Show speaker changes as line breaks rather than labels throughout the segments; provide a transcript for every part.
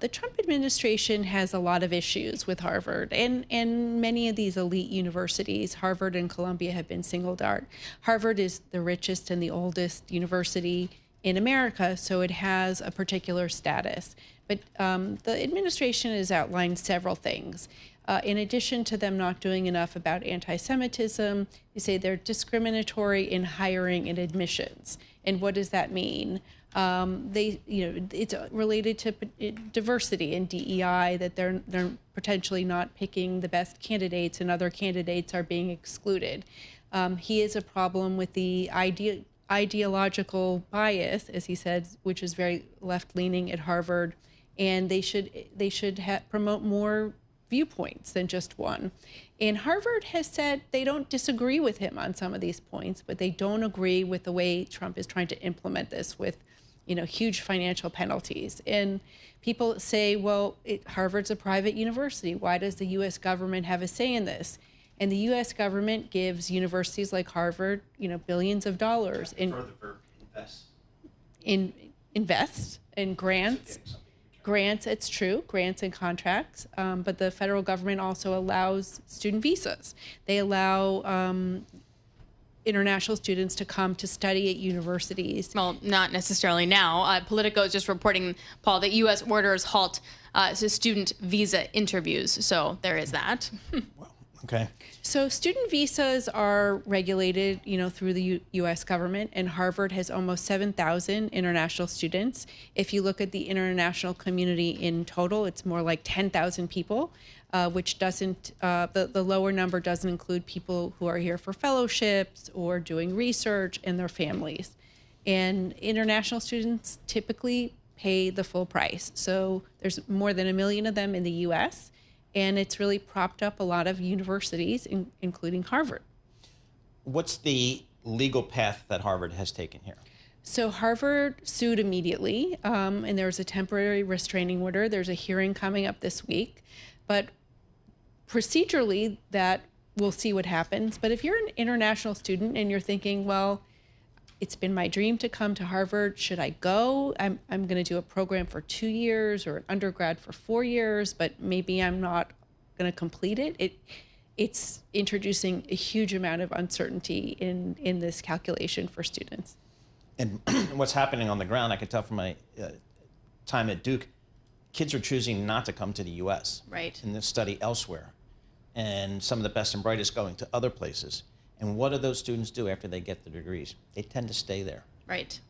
The Trump administration has a lot of issues with Harvard, and many of these elite universities, Harvard and Columbia, have been singled out. Harvard is the richest and the oldest university in America, so it has a particular status. But the administration has outlined several things. In addition to them not doing enough about anti-Semitism, you say they're discriminatory in hiring and admissions. And what does that mean? It's related to diversity and DEI, that they're potentially not picking the best candidates and other candidates are being excluded. He has a problem with the ideological bias, as he said, which is very left-leaning at Harvard, and they should promote more viewpoints than just one. And Harvard has said they don't disagree with him on some of these points, but they don't agree with the way Trump is trying to implement this with, huge financial penalties. And people say, well, Harvard's a private university. Why does the U.S. government have a say in this? And the U.S. government gives universities like Harvard, billions of dollars invest in grants. Grants, it's true, grants and contracts, but the federal government also allows student visas. They allow international students to come to study at universities.
Well, not necessarily now. Politico is just reporting, Paul, that U.S. orders halt to student visa interviews. So there is that.
Well, okay.
So student visas are regulated, through the U.S. government, and Harvard has almost 7,000 international students. If you look at the international community in total, it's more like 10,000 people, which doesn't, the lower number doesn't include people who are here for fellowships or doing research and their families. And international students typically pay the full price. So there's more than 1 million of them in the U.S., and it's really propped up a lot of universities, including Harvard.
What's the legal path that Harvard has taken here?
So Harvard sued immediately, and there was a temporary restraining order. There's a hearing coming up this week. But procedurally, that we'll see what happens. But if you're an international student and you're thinking, well, it's been my dream to come to Harvard. Should I go? I'm going to do a program for 2 years or an undergrad for 4 years, but maybe I'm not going to complete it. It's introducing a huge amount of uncertainty in this calculation for students.
And what's happening on the ground, I can tell from my time at Duke, kids are choosing not to come to the U.S.
Right.
And study elsewhere. And some of the best and brightest going to other places. And what do those students do after they get their degrees? They tend to stay there.
Right.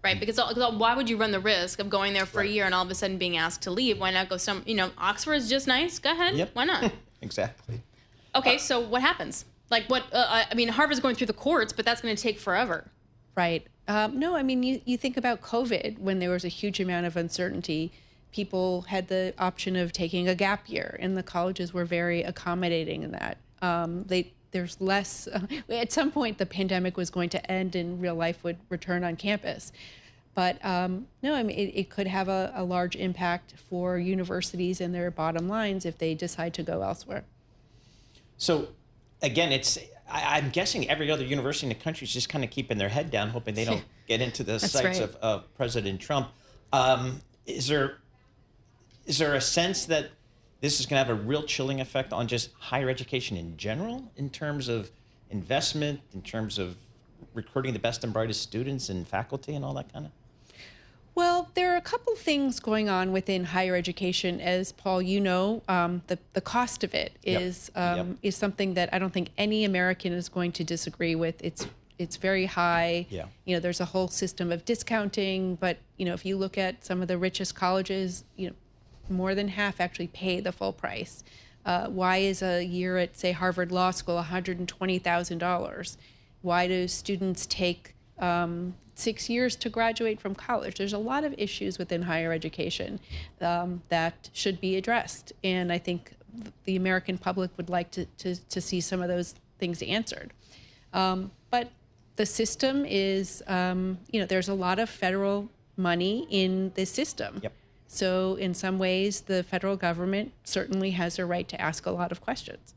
Right. Because why would you run the risk of going there for a year and all of a sudden being asked to leave? Why not go Oxford is just nice. Go ahead.
Yep.
Why not?
Exactly.
Okay. So what happens? Like what? Harvard's going through the courts, but that's going to take forever.
Right. No, you think about COVID when there was a huge amount of uncertainty. People had the option of taking a gap year, and the colleges were very accommodating in that. There's less, at some point the pandemic was going to end and real life would return on campus. But it could have a large impact for universities and their bottom lines if they decide to go elsewhere.
So again, I'm guessing every other university in the country is just kind of keeping their head down, hoping they don't get into the sights
right.
of President Trump. Is there a sense that this is going to have a real chilling effect on just higher education in general, in terms of investment, in terms of recruiting the best and brightest students and faculty and all that kind of?
Well, there are a couple things going on within higher education. As Paul, the cost of it is something that I don't think any American is going to disagree with. It's very high.
Yeah.
There's a whole system of discounting, but if you look at some of the richest colleges, more than half actually pay the full price. Why is a year at, say, Harvard Law School $120,000? Why do students take 6 years to graduate from college? There's a lot of issues within higher education that should be addressed. And I think the American public would like to see some of those things answered. But the system is, there's a lot of federal money in this system.
Yep.
So in some ways, the federal government certainly has a right to ask a lot of questions.